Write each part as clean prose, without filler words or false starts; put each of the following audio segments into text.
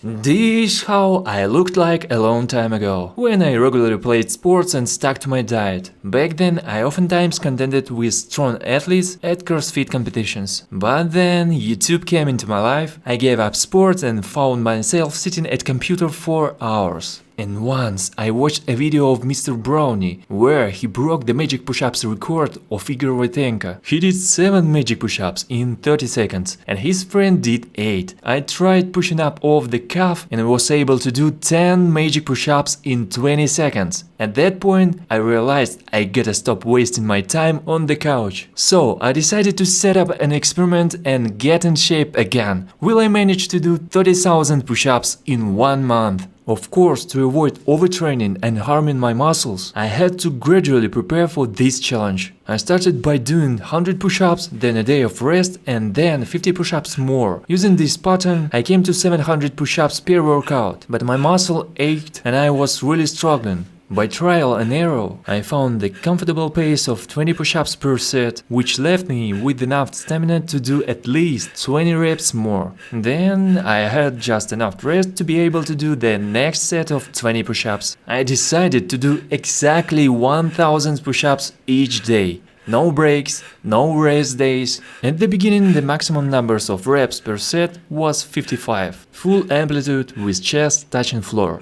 This is how I looked like a long time ago, when I regularly played sports and stuck to my diet. Back then I oftentimes contended with strong athletes at CrossFit competitions. But then YouTube came into my life, I gave up sports and found myself sitting at computer for hours. And once I watched a video of Mr. Brownie, where he broke the magic push-ups record of Igor Voitenko. He did 7 magic push-ups in 30 seconds, and his friend did 8. I tried pushing up off the cuff and was able to do 10 magic push-ups in 20 seconds. At that point, I realized I gotta stop wasting my time on the couch. So I decided to set up an experiment and get in shape again. Will I manage to do 30,000 push-ups in 1 month? Of course, to avoid overtraining and harming my muscles, I had to gradually prepare for this challenge. I started by doing 100 push-ups, then a day of rest, and then 50 push-ups more. Using this pattern, I came to 700 push-ups per workout, but my muscle ached and I was really struggling. By trial and error, I found the comfortable pace of 20 push-ups per set, which left me with enough stamina to do at least 20 reps more. Then I had just enough rest to be able to do the next set of 20 push-ups. I decided to do exactly 1000 push-ups each day. No breaks, no rest days. At the beginning the maximum numbers of reps per set was 55, full amplitude with chest touching floor.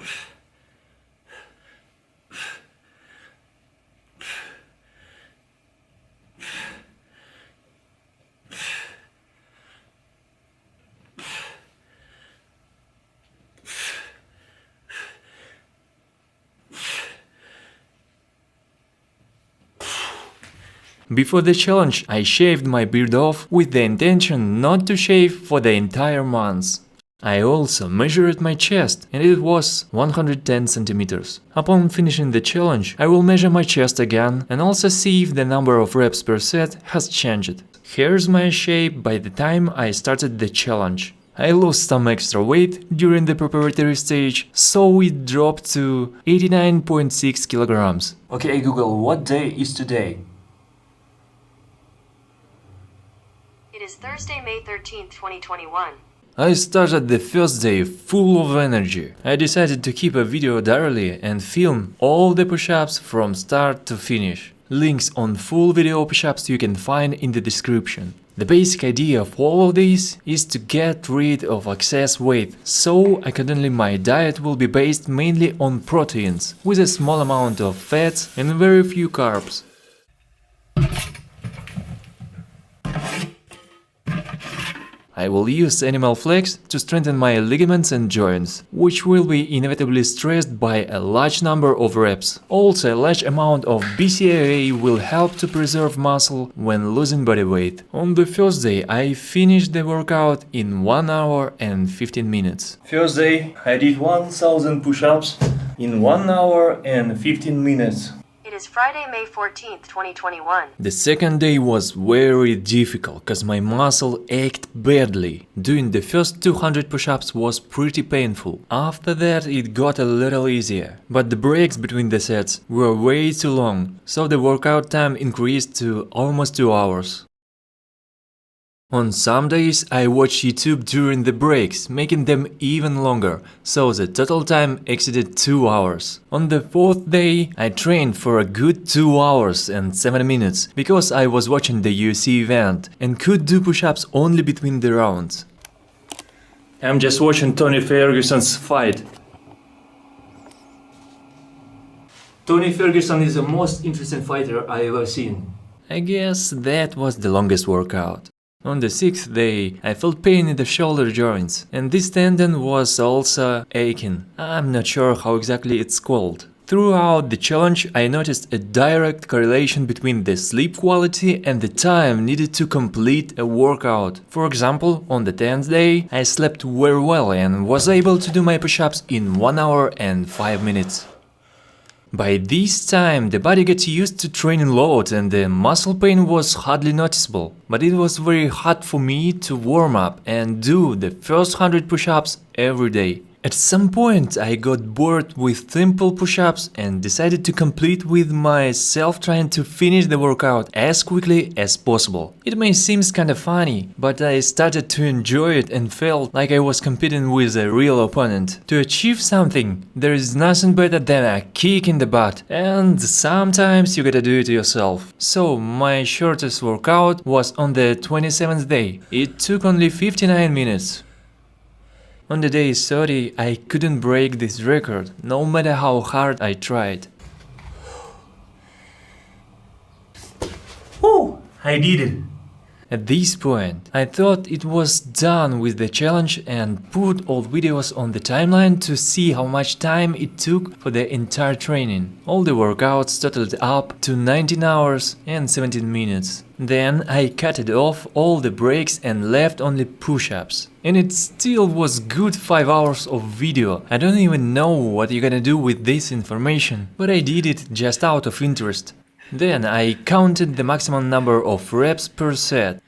Before the challenge, I shaved my beard off with the intention not to shave for the entire month. I also measured my chest and it was 110 centimeters. Upon finishing the challenge, I will measure my chest again and also see if the number of reps per set has changed. Here's my shape by the time I started the challenge. I lost some extra weight during the preparatory stage, so it dropped to 89.6 kilograms. Okay Google, what day is today? It is Thursday, May 13th, 2021. I started the first day full of energy. I decided to keep a video diary and film all the push-ups from start to finish. Links on full video push-ups you can find in the description. The basic idea of all of this is to get rid of excess weight, so accordingly my diet will be based mainly on proteins, with a small amount of fats and very few carbs. I will use animal flex to strengthen my ligaments and joints, which will be inevitably stressed by a large number of reps. Also, a large amount of BCAA will help to preserve muscle when losing body weight. On the first day, I finished the workout in 1 hour and 15 minutes. First day, I did 1000 push-ups in 1 hour and 15 minutes. It is Friday, May 14th, 2021. The second day was very difficult, cause my muscle ached badly. Doing the first 200 push-ups was pretty painful. After that it got a little easier, but the breaks between the sets were way too long, so the workout time increased to almost 2 hours. On some days I watch YouTube during the breaks, making them even longer, so the total time exceeded 2 hours. On the fourth day I trained for a good 2 hours and 7 minutes, because I was watching the UFC event and could do push-ups only between the rounds. I'm just watching Tony Ferguson's fight. Tony Ferguson is the most interesting fighter I ever seen. I guess that was the longest workout. On the sixth day, I felt pain in the shoulder joints, and this tendon was also aching. I'm not sure how exactly it's called. Throughout the challenge, I noticed a direct correlation between the sleep quality and the time needed to complete a workout. For example, on the 10th day, I slept very well and was able to do my push-ups in 1 hour and 5 minutes. By this time, the body got used to training load and the muscle pain was hardly noticeable, but it was very hard for me to warm up and do the first 100 push-ups every day. At some point I got bored with simple push-ups and decided to complete with myself trying to finish the workout as quickly as possible. It may seem kinda funny, but I started to enjoy it and felt like I was competing with a real opponent. To achieve something, there is nothing better than a kick in the butt, and sometimes you gotta do it yourself. So my shortest workout was on the 27th day. It took only 59 minutes. On the day 30, I couldn't break this record, no matter how hard I tried. Woo! I did it! At this point, I thought it was done with the challenge and put all videos on the timeline to see how much time it took for the entire training. All the workouts totaled up to 19 hours and 17 minutes. Then I cut off all the breaks and left only push-ups. And it still was good 5 hours of video. I don't even know what you're gonna do with this information, but I did it just out of interest. Then I counted the maximum number of reps per set.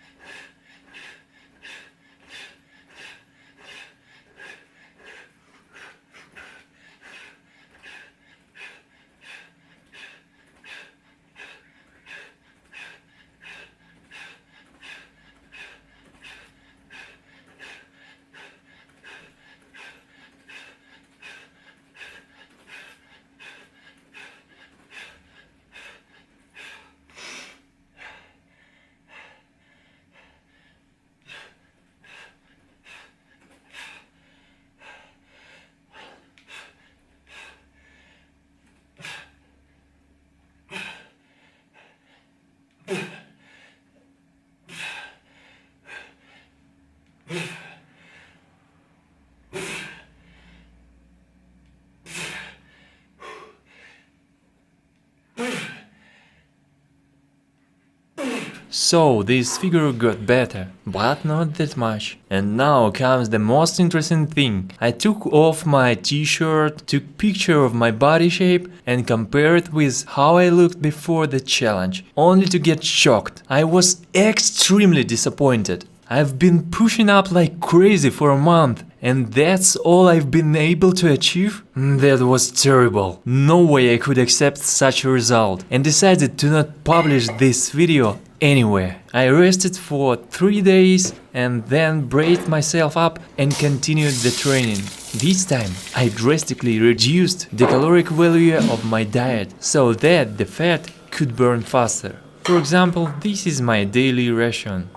So this figure got better, but not that much. And now comes the most interesting thing. I took off my t-shirt, took picture of my body shape and compared with how I looked before the challenge, only to get shocked. I was extremely disappointed. I've been pushing up like crazy for a month, and that's all I've been able to achieve? That was terrible. No way I could accept such a result, and decided to not publish this video anywhere. I rested for 3 days and then braced myself up and continued the training. This time I drastically reduced the caloric value of my diet so that the fat could burn faster. For example, this is my daily ration.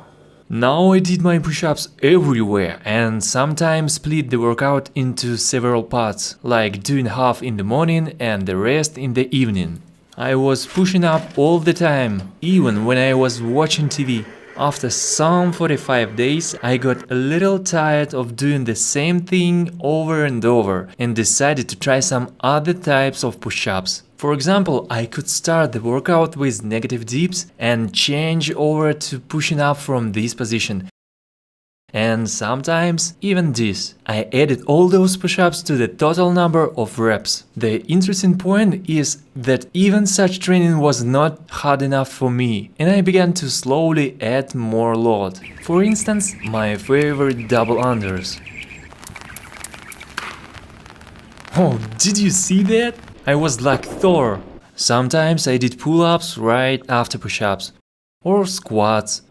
Now I did my push-ups everywhere and sometimes split the workout into several parts, like doing half in the morning and the rest in the evening. I was pushing up all the time, even when I was watching TV. After some 45 days, I got a little tired of doing the same thing over and over and decided to try some other types of push-ups. For example, I could start the workout with negative dips and change over to pushing up from this position. And sometimes even this. I added all those push-ups to the total number of reps. The interesting point is that even such training was not hard enough for me, and I began to slowly add more load. For instance, my favorite double unders. Oh, did you see that? I was like Thor. Sometimes I did pull-ups right after push-ups, or squats,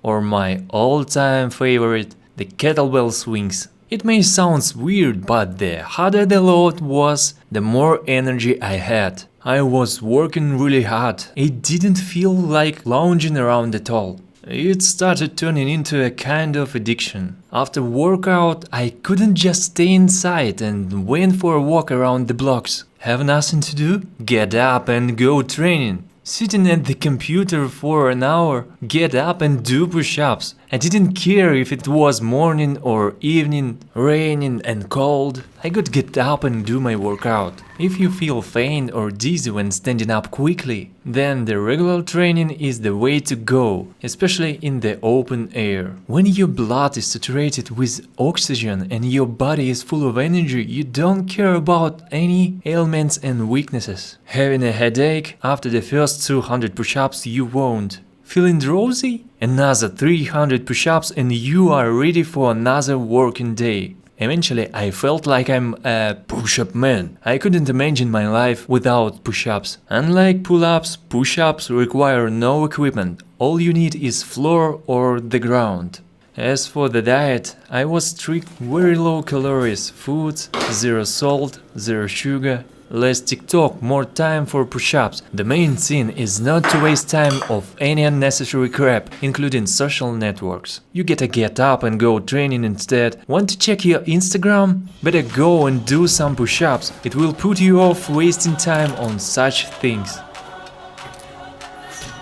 or my all-time favorite, the kettlebell swings. It may sound weird, but the harder the load was, the more energy I had. I was working really hard. It didn't feel like lounging around at all. It started turning into a kind of addiction. After workout, I couldn't just stay inside and went for a walk around the blocks. Have nothing to do? Get up and go training. Sitting at the computer for an hour, get up and do push-ups. I didn't care if it was morning or evening, raining and cold. I could get up and do my workout. If you feel faint or dizzy when standing up quickly, then the regular training is the way to go, especially in the open air. When your blood is saturated with oxygen and your body is full of energy, you don't care about any ailments and weaknesses. Having a headache after the first 200 push-ups, you won't. Feeling drowsy? Another 300 push-ups and you are ready for another working day. Eventually, I felt like I'm a push-up man. I couldn't imagine my life without push-ups. Unlike pull-ups, push-ups require no equipment. All you need is floor or the ground. As for the diet, I was strict, very low calories foods, zero salt, zero sugar. Less TikTok, more time for push-ups. The main thing is not to waste time of any unnecessary crap, including social networks. You gotta get up and go training instead. Want to check your Instagram? Better go and do some push-ups. It will put you off wasting time on such things.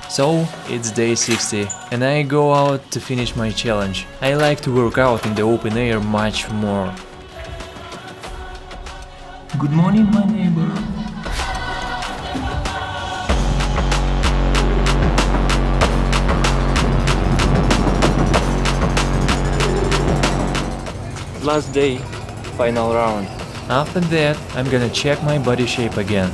So, it's day 60, and I go out to finish my challenge. I like to work out in the open air much more. Good morning, my neighbor. Last day, final round. After that, I'm gonna check my body shape again.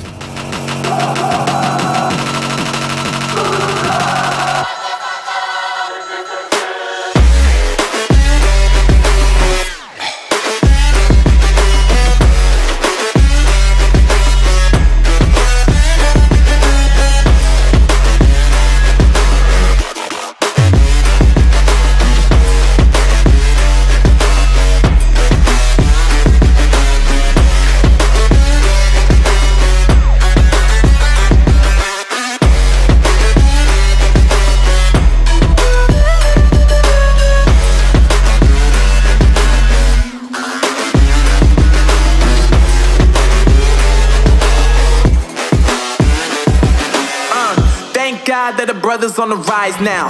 God that the brothers on the rise now.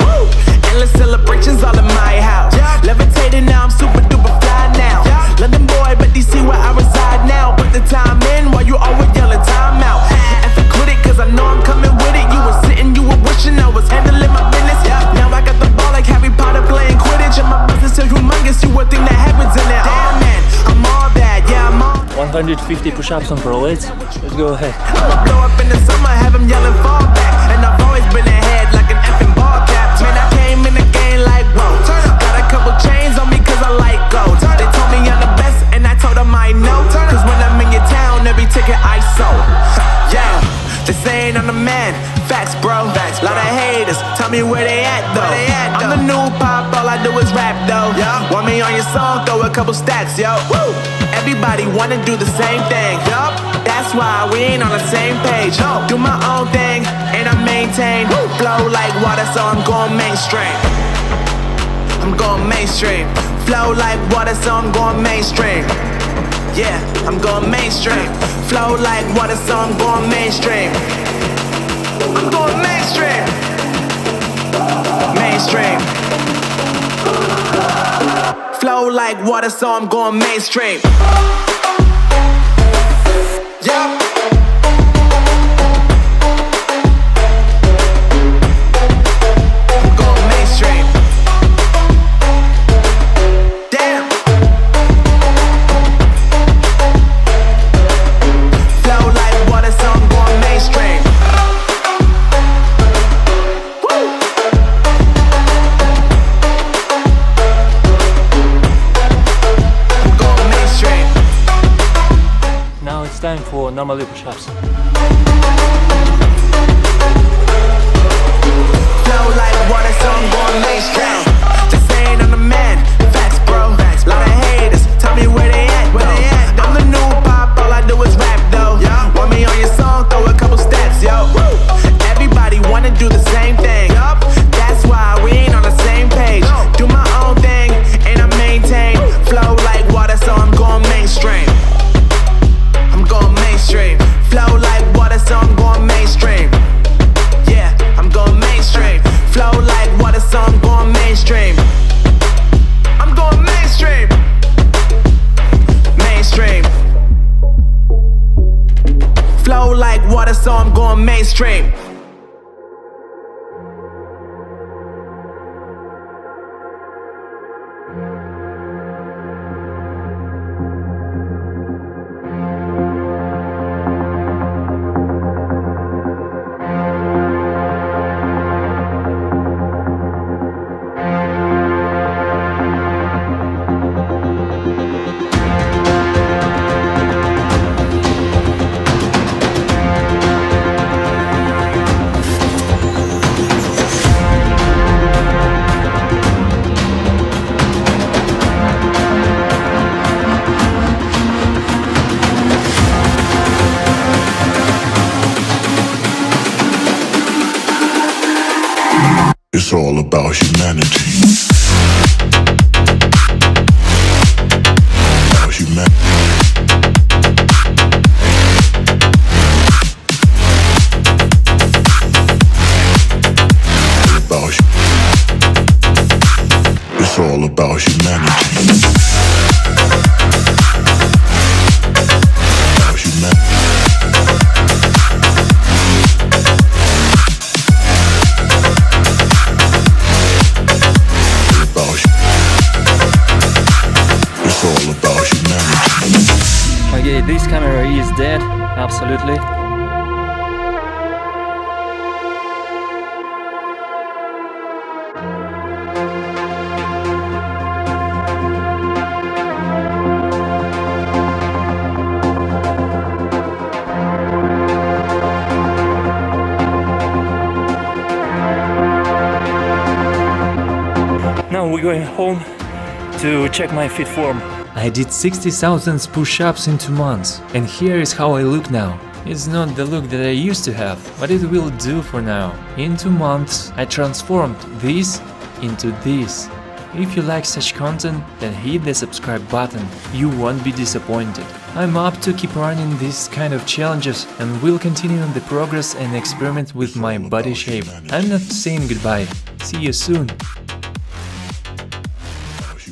Endless celebrations all in my house. Levitating now, I'm super duper fly now. London boy, but DC where I reside now. Put the time in while you always yelling time out. And for quit it, cause I know I'm coming with it. You were sitting, you were wishing I was handling my business. Now I got the ball like Harry Potter playing Quidditch. And my business so humongous, you would think that happens in there. Damn man, I'm all that, yeah I'm all. 150 push-ups on pro weights. Let's go ahead. I'ma blow up in the summer, have them yelling fall back. And I've always been ahead like an effing ball cap. Man, I came in the game like, whoa. Got a couple chains on me cause I like gold. They told me I'm the best and I told them I know. Cause when I'm in your town, every ticket I sold. Yeah, they saying I'm the man. Facts, bro. Lot of haters, tell me where they at though. I'm the new pop, all I do is rap though. Want me on your song, throw a couple stacks, yo. Woo! Everybody wanna do the same thing. Yup, that's why we ain't on the same page. Do my own thing, and I maintain. Flow like water, so I'm going mainstream. I'm going mainstream. Flow like water, so I'm going mainstream. Yeah, I'm going mainstream. Flow like water, so I'm going mainstream. I'm going mainstream. Mainstream. Flow like water, so I'm going mainstream. Yup. I'm going mainstream. Damn. Flow like water, so I'm going mainstream. Woo. Now it's time for normal push-ups. Flow like water, so I'm going mainstream. They saying I'm the man. Facts, bro. Lot of haters, tell me where they at though. I'm the new pop, all I do is rap though. Want me on your song, throw a couple stats, yo. Everybody wanna do the same thing. That's why we ain't on the same page. Do my own thing, and I maintain. Flow like water, so I'm going mainstream. I'm going mainstream. Flow like water, so I'm going mainstream. Yeah, I'm going mainstream. Flow like water, so I'm going mainstream. I'm going mainstream. Mainstream. Flow like water, so I'm going mainstream. It's all about humanity. About humanity. It's all about humanity. About humanity. It's all about humanity. Okay, this camera is dead, absolutely. Now we're going home to check my fit form. I did 60,000 push-ups in 2 months, and here is how I look now. It's not the look that I used to have, but it will do for now. In 2 months, I transformed this into this. If you like such content, then hit the subscribe button, you won't be disappointed. I'm up to keep running these kind of challenges and will continue on the progress and experiment with my body shape. I'm not saying goodbye. See you soon.